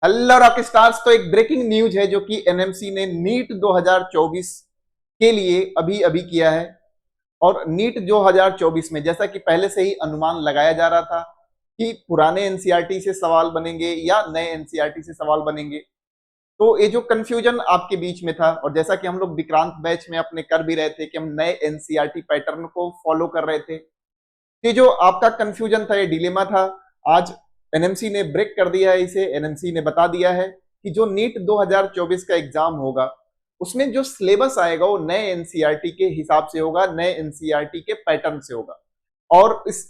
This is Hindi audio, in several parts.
Hello rock stars. तो एक ब्रेकिंग न्यूज है जो कि एनएमसी ने नीट 2024 के लिए अभी अभी किया है। और नीट 2024 में जैसा कि पहले से ही अनुमान लगाया जा रहा था कि पुराने एनसीईआरटी से सवाल बनेंगे या नए एनसीईआरटी से सवाल बनेंगे, तो ये जो कंफ्यूजन आपके बीच में था, और जैसा कि हम लोग विक्रांत बैच में अपने कर भी रहे थे कि हम नए एनसीईआरटी पैटर्न को फॉलो कर रहे थे, ये जो आपका कंफ्यूजन था, ये डिलेमा था, आज एनएमसी ने ब्रेक कर दिया है। इसे एनएमसी ने बता दिया है कि जो नीट 2024 का एग्जाम होगा उसमें जो सिलेबस आएगा वो नए एनसीईआरटी के हिसाब से होगा, नए एनसीईआरटी के पैटर्न से होगा। और इस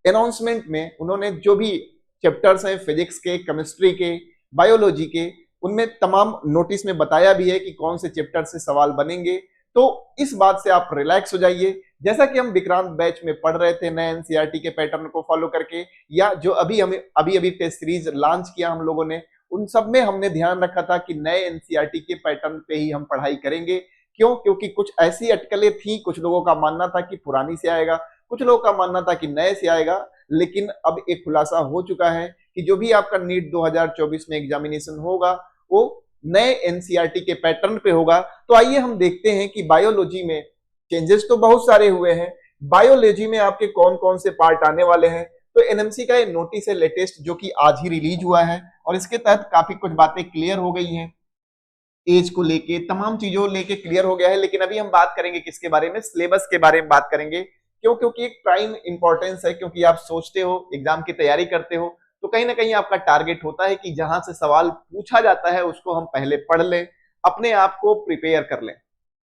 अनाउंसमेंट में उन्होंने जो भी चैप्टर्स हैं फिजिक्स के, केमिस्ट्री के, बायोलॉजी के, उनमें तमाम नोटिस में बताया भी है कि कौन से चैप्टर से सवाल बनेंगे। तो इस बात से आप रिलैक्स हो जाइए। जैसा कि हम विक्रांत बैच में पढ़ रहे थे नए एनसीईआरटी के पैटर्न को फॉलो करके, या जो अभी टेस्ट सीरीज लॉन्च किया हम लोगों ने, उन सब में हमने ध्यान रखा था कि नए एनसीईआरटी के पैटर्न पे ही हम पढ़ाई करेंगे। क्यों? क्योंकि कुछ ऐसी अटकलें थी, कुछ लोगों का मानना था कि पुरानी से आएगा, कुछ लोगों का मानना था कि नए से आएगा। लेकिन अब एक खुलासा हो चुका है कि जो भी आपका नीट 2024 में एग्जामिनेशन होगा वो नए एनसीईआरटी के पैटर्न पे होगा। तो आइए हम देखते हैं कि बायोलॉजी में चेंजेस तो बहुत सारे हुए हैं। बायोलॉजी में आपके कौन कौन से पार्ट आने वाले हैं, तो एनएमसी का ये नोटिस है लेटेस्ट, जो कि आज ही रिलीज हुआ है, और इसके तहत काफी कुछ बातें क्लियर हो गई हैं। एज को लेके तमाम चीजों लेके क्लियर हो गया है। लेकिन अभी हम बात करेंगे किसके बारे में? सिलेबस के बारे में बात करेंगे। क्यों? क्योंकि एक प्राइम इंपॉर्टेंस है, क्योंकि आप सोचते हो, एग्जाम की तैयारी करते हो, तो कहीं ना कहीं आपका टारगेट होता है कि जहां से सवाल पूछा जाता है उसको हम पहले पढ़ लें, अपने आप को प्रिपेयर कर लें।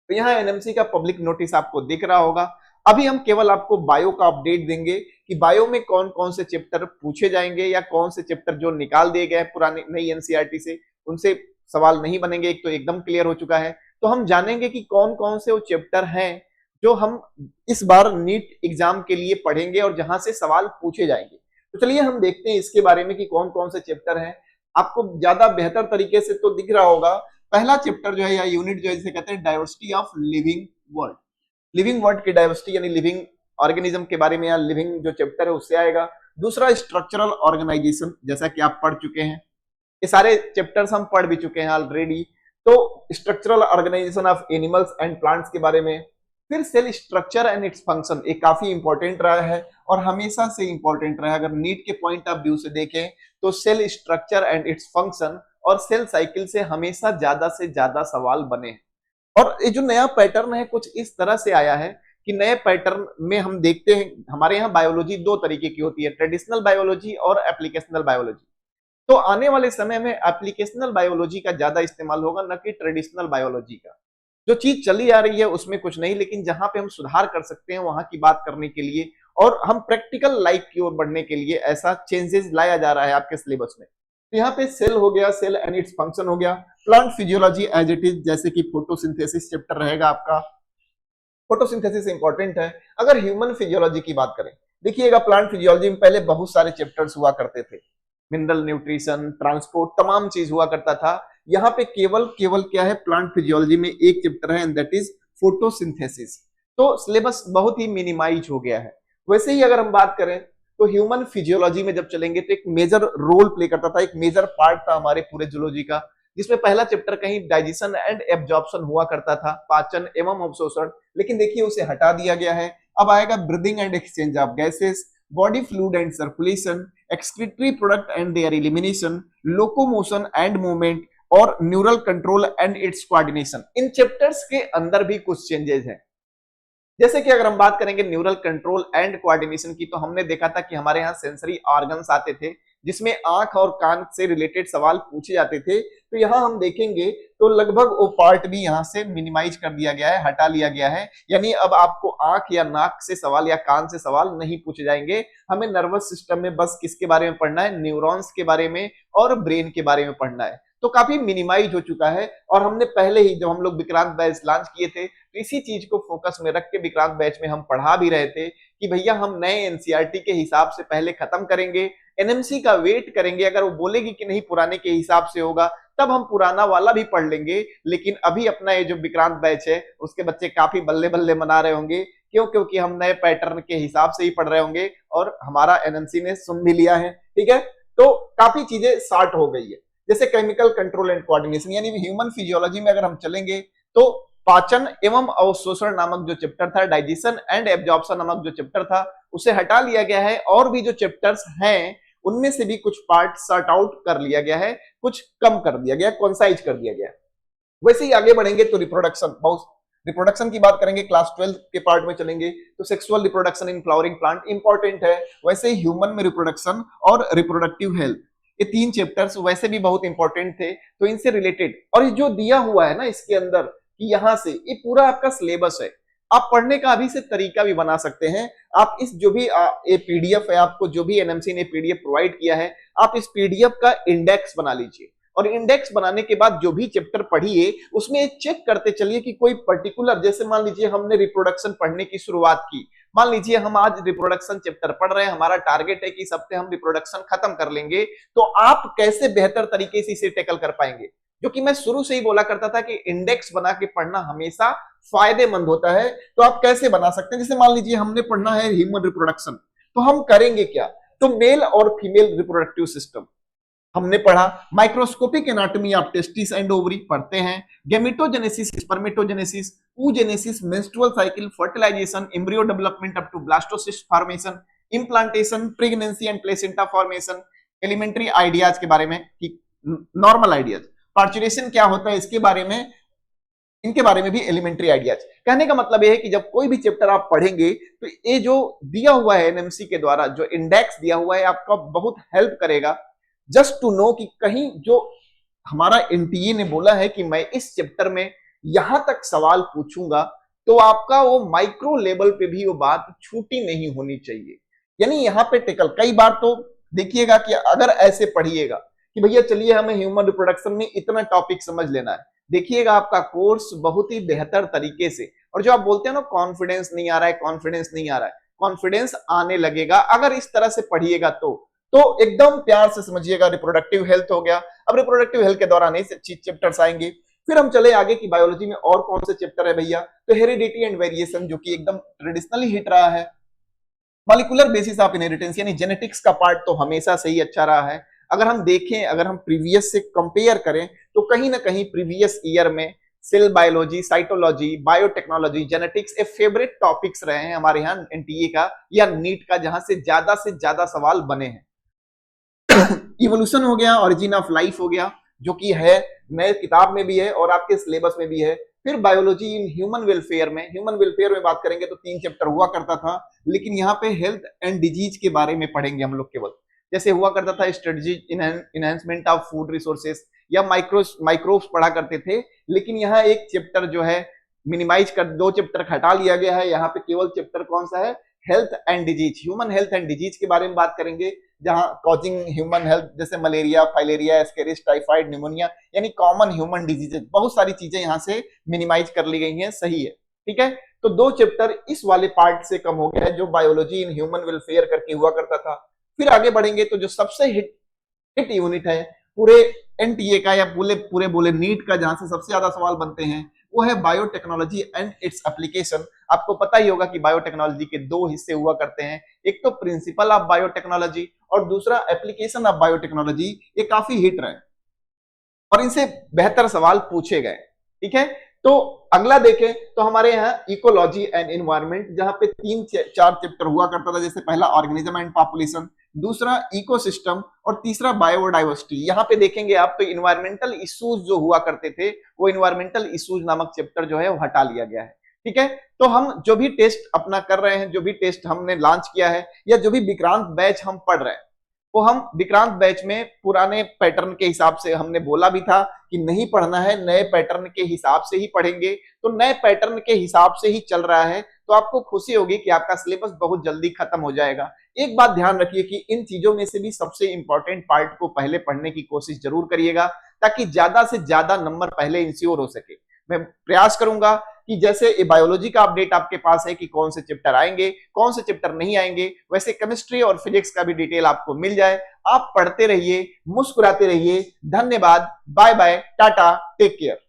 तो यहाँ एनएमसी का पब्लिक नोटिस आपको दिख रहा होगा। अभी हम केवल आपको बायो का अपडेट देंगे कि बायो में कौन कौन से चैप्टर पूछे जाएंगे, या कौन से चैप्टर जो निकाल दिए गए पुरानी नई एनसीईआरटी से उनसे सवाल नहीं बनेंगे। एक तो एकदम क्लियर हो चुका है। तो हम जानेंगे कि कौन कौन से वो चैप्टर हैं जो हम इस बार नीट एग्जाम के लिए पढ़ेंगे और जहां से सवाल पूछे जाएंगे। तो चलिए हम देखते हैं इसके बारे में कि कौन कौन से चैप्टर हैं। आपको ज्यादा बेहतर तरीके से तो दिख रहा होगा। पहला चैप्टर जो है या यूनिट जो है जिसे कहते हैं diversity of living world. Living world की डाइवर्सिटी यानी लिविंग ऑर्गेनिज्म के बारे में या लिविंग जो चैप्टर है उससे आएगा। दूसरा स्ट्रक्चरल ऑर्गेनाइजेशन, जैसा कि आप पढ़ चुके हैं, ये सारे चैप्टर्स हम पढ़ भी चुके हैं ऑलरेडी। तो structural organisation of animals and plants के बारे में। फिर cell structure and its function, एक काफी इंपॉर्टेंट रहा है और हमेशा से इंपॉर्टेंट रहा है। अगर नीट के पॉइंट ऑफ व्यू से देखें तो cell structure and its function और सेल साइकिल से हमेशा ज्यादा से ज्यादा सवाल बने हैं। और ये जो नया पैटर्न है कुछ इस तरह से आया है कि नए पैटर्न में हम देखते हैं हमारे यहाँ बायोलॉजी दो तरीके की होती है, ट्रेडिशनल बायोलॉजी और एप्लीकेशनल बायोलॉजी। तो आने वाले समय में एप्लीकेशनल बायोलॉजी का ज्यादा इस्तेमाल होगा, न कि ट्रेडिशनल बायोलॉजी का। जो चीज चली आ रही है उसमें कुछ नहीं, लेकिन जहां पे हम सुधार कर सकते हैं वहां की बात करने के लिए और हम प्रैक्टिकल लाइफ की ओर बढ़ने के लिए ऐसा चेंजेस लाया जा रहा है आपके सिलेबस में। तो यहाँ पे सेल हो गया, सेल एंड इट्स फंक्शन हो गया। Plant physiology as it is, जैसे कि फोटोसिंथेसिस चैप्टर रहेगा आपका। फोटोसिंथेसिस इंपॉर्टेंट है। अगर ह्यूमन फिजियोलॉजी की बात करें, देखिएगा प्लांट फिजियोलॉजी में पहले बहुत सारे चैप्टर्स हुआ करते थे, मिनरल न्यूट्रिशन, ट्रांसपोर्ट, तमाम चीज हुआ करता था। यहाँ पे केवल केवल क्या है, प्लांट फिजियोलॉजी में एक चैप्टर है एंड दैट इज फोटोसिंथेसिस। तो सिलेबस बहुत ही मिनिमाइज हो गया है। वैसे ही अगर हम बात करें तो ह्यूमन फिजियोलॉजी में जब चलेंगे तो एक मेजर रोल प्ले करता था, एक मेजर पार्ट था हमारे पूरे जूलॉजी का, जिसमें पहला चैप्टर कहीं डाइजेशन एंड एब्जॉर्प्शन हुआ करता था, पाचन एवं अवशोषण। लेकिन देखिए उसे हटा दिया गया है। अब आएगा breathing and exchange of gases, body fluid and circulation, excretory product and their elimination, locomotion and movement और neural control and its coordination. इन चैप्टर्स के अंदर भी कुछ चेंजेस हैं। जैसे कि अगर हम बात करेंगे न्यूरल कंट्रोल एंड कोऑर्डिनेशन की, तो हमने देखा था कि हमारे यहाँ सेंसरी ऑर्गन्स आते थे जिसमें आंख और कान से रिलेटेड सवाल पूछे जाते थे। तो यहाँ हम देखेंगे तो लगभग वो पार्ट भी यहाँ से मिनिमाइज कर दिया गया है, हटा लिया गया है। यानी अब आपको आंख या नाक से सवाल या कान से सवाल नहीं पूछे जाएंगे। हमें नर्वस सिस्टम में बस किसके बारे में पढ़ना है, न्यूरॉन्स के बारे में और ब्रेन के बारे में पढ़ना है। तो काफी मिनिमाइज हो चुका है। और हमने पहले ही जब हम लोग विक्रांत बैच लॉन्च किए थे तो इसी चीज को फोकस में रख के विक्रांत बैच में हम पढ़ा भी रहे थे कि भैया हम नए एनसीईआरटी के हिसाब से पहले खत्म करेंगे, एनएमसी का वेट करेंगे। अगर वो बोलेगी कि नहीं पुराने के हिसाब से होगा तब हम पुराना वाला भी पढ़ लेंगे। लेकिन अभी अपना ये जो विक्रांत बैच है उसके बच्चे काफी बल्ले बल्ले मना रहे होंगे। क्यों? क्योंकि हम नए पैटर्न के हिसाब से ही पढ़ रहे होंगे और हमारा एनएमसी ने सुन भी लिया है। ठीक है, तो काफी चीजें शॉर्ट हो गई है। जैसे केमिकल कंट्रोल एंड कोऑर्डिनेशन, यानी ह्यूमन फिजियोलॉजी में अगर हम चलेंगे तो पाचन एवं अवशोषण नामक जो चैप्टर था, डाइजेशन एंड एब्जॉर्प्शन नामक जो चैप्टर था, उसे हटा लिया गया है और भी जो चैप्टर्स हैं उनमें से भी कुछ पार्ट सॉर्ट आउट कर लिया गया है, कुछ कम कर दिया गया, कंसाइज कर दिया गया। वैसे ही आगे बढ़ेंगे तो रिप्रोडक्शन की बात करेंगे, क्लास 12 के पार्ट में चलेंगे तो sexual reproduction in flowering plant important है। वैसे ही ह्यूमन में रिप्रोडक्शन और रिप्रोडक्टिव हेल्थ, ये 3 चैप्टर्स वैसे भी बहुत इंपॉर्टेंट थे, तो इनसे रिलेटेड और जो दिया हुआ है ना इसके अंदर कि यहां से ये पूरा आपका सिलेबस है, आप पढ़ने का अभी से तरीका भी बना सकते हैं। आप इस जो भी ये पीडीएफ है, आपको जो भी एनएमसी ने पीडीएफ प्रोवाइड किया है, आप इस पीडीएफ का इंडेक्स बना लीजिए और इंडेक्स बनाने के बाद जो भी चैप्टर पढ़िए उसमें चेक करते चलिए कि कोई पर्टिकुलर, जैसे मान लीजिए हमने रिप्रोडक्शन पढ़ने की शुरुआत की, मान लीजिए हम आज रिप्रोडक्शन चैप्टर पढ़ रहे हैं, हमारा टारगेट है कि इस हफ्ते हम रिप्रोडक्शन खत्म कर लेंगे, तो आप कैसे बेहतर तरीके से इसे टैकल कर पाएंगे। जो कि मैं शुरू से ही बोला करता था कि इंडेक्स बना के पढ़ना हमेशा फायदेमंद होता है। तो आप कैसे बना सकते हैं, जैसे मान लीजिए हमने पढ़ना है ह्यूमन रिप्रोडक्शन, तो हम करेंगे क्या, तो मेल और फीमेल रिप्रोडक्टिव सिस्टम हमने पढ़ा, microscopic anatomy of testis and ovary पढ़ते हैं, gametogenesis, spermatogenesis, oogenesis, menstrual cycle, fertilisation, embryo development up to blastocyst formation, implantation, pregnancy and placenta formation, elementary ideas के बारे में, नॉर्मल आइडियाज, पार्चुरेशन क्या होता है इसके बारे में, इनके बारे में भी एलिमेंट्री आइडियाज। कहने का मतलब यह है कि जब कोई भी चैप्टर आप पढ़ेंगे तो ये जो दिया हुआ है एनएमसी के द्वारा, जो इंडेक्स दिया हुआ है, आपका बहुत हेल्प करेगा जस्ट टू नो कि कहीं जो हमारा एनटीए ने बोला है कि मैं इस चैप्टर में यहां तक सवाल पूछूंगा, तो आपका वो माइक्रो लेवल पे भी वो बात छूटी नहीं होनी चाहिए। यानी यहां पे टेकल कई बार तो देखिएगा कि अगर ऐसे पढ़िएगा कि भैया चलिए हमें ह्यूमन रिप्रोडक्शन में इतना टॉपिक समझ लेना है, देखिएगा आपका कोर्स बहुत ही बेहतर तरीके से, और जो आप बोलते हैं ना कॉन्फिडेंस नहीं आ रहा है, कॉन्फिडेंस नहीं आ रहा है, कॉन्फिडेंस आने लगेगा अगर इस तरह से पढ़िएगा तो एकदम प्यार से समझिएगा। रिप्रोडक्टिव हेल्थ हो गया, अब रिप्रोडक्टिव हेल्थ के दौरान ये चैप्टर्स आएंगे। फिर हम चले आगे कि बायोलॉजी में और कौन से चैप्टर है भैया, तो हेरिडिटी एंड वेरिएशन जो कि एकदम ट्रेडिशनली हिट रहा है, मॉलिक्यूलर बेसिस ऑफ इनहेरिटेंस यानी जेनेटिक्स का पार्ट तो हमेशा से ही अच्छा रहा है। अगर हम देखें, अगर हम प्रीवियस से कंपेयर करें तो कहीं ना कहीं प्रीवियस ईयर में cell biology, cytology, biotechnology, genetics a favourite topics रहे हैं हमारे यहाँ एनटीए का या नीट का, जहां से ज्यादा सवाल बने हैं। इवोल्यूशन हो गया, ओरिजिन ऑफ लाइफ हो गया, जो कि है नए किताब में भी है और आपके सिलेबस में भी है। फिर बायोलॉजी इन ह्यूमन वेलफेयर में बात करेंगे तो 3 चैप्टर हुआ करता था, लेकिन यहाँ पे हेल्थ एंड डिजीज के बारे में पढ़ेंगे हम लोग केवल। जैसे हुआ करता था strategy enhancement of food resources या माइक्रोब्स पढ़ा करते थे, लेकिन यहाँ एक चैप्टर जो है मिनिमाइज कर 2 चैप्टर हटा लिया गया है। यहाँ पे केवल चैप्टर कौन सा है, health and disease, human health and disease के बारे में बात करेंगे, जहां कॉजिंग ह्यूमन हेल्थ जैसे malaria, filaria, Ascaris, typhoid, pneumonia यानी कॉमन ह्यूमन डिजीजेज, बहुत सारी चीजें यहां से मिनिमाइज कर ली गई हैं। सही है, ठीक है। तो 2 चैप्टर इस वाले पार्ट से कम हो गया है जो बायोलॉजी इन ह्यूमन वेलफेयर करके हुआ करता था। फिर आगे बढ़ेंगे तो जो सबसे हिट यूनिट है पूरे एनटीए का या पूरे बोले नीट का, जहां से सबसे ज्यादा सवाल बनते हैं, वो है बायोटेक्नोलॉजी एंड इट्स एप्लीकेशन। आपको पता ही होगा कि बायोटेक्नोलॉजी के 2 हिस्से हुआ करते हैं, एक तो प्रिंसिपल ऑफ बायोटेक्नोलॉजी और दूसरा एप्लीकेशन ऑफ बायोटेक्नोलॉजी। ये काफी हिट रहे और इनसे बेहतर सवाल पूछे गए, ठीक है। तो अगला देखें तो हमारे यहाँ इकोलॉजी एंड एनवायरनमेंट, जहां पे 3-4 चैप्टर हुआ करता था, जैसे पहला ऑर्गेनिज्म एंड पॉपुलेशन, दूसरा इकोसिस्टम और तीसरा बायोडाइवर्सिटी। यहाँ पे देखेंगे आप तो इन्वायरमेंटल इश्यूज जो हुआ करते थे, वो इन्वायरमेंटल इश्यूज नामक चैप्टर जो है वो हटा लिया गया है, ठीक है। तो हम जो भी टेस्ट अपना कर रहे हैं, जो भी टेस्ट हमने लॉन्च किया है या जो भी विक्रांत बैच हम पढ़ रहे हैं, वो हम विक्रांत बैच में पुराने पैटर्न के हिसाब से हमने बोला भी था कि नहीं पढ़ना है, नए पैटर्न के हिसाब से ही पढ़ेंगे। तो नए पैटर्न के हिसाब से ही चल रहा है, तो आपको खुशी होगी कि आपका सिलेबस बहुत जल्दी खत्म हो जाएगा। एक बात ध्यान रखिए कि इन चीजों में से भी सबसे इंपॉर्टेंट पार्ट को पहले पढ़ने की कोशिश जरूर करिएगा, ताकि ज्यादा से ज्यादा नंबर पहले इंश्योर हो सके। मैं प्रयास करूंगा कि जैसे बायोलॉजी का अपडेट आपके पास है कि कौन से चैप्टर आएंगे, कौन से चैप्टर नहीं आएंगे, वैसे केमिस्ट्री और फिजिक्स का भी डिटेल आपको मिल जाए। आप पढ़ते रहिए, मुस्कुराते रहिए। धन्यवाद, bye bye, tata, take care.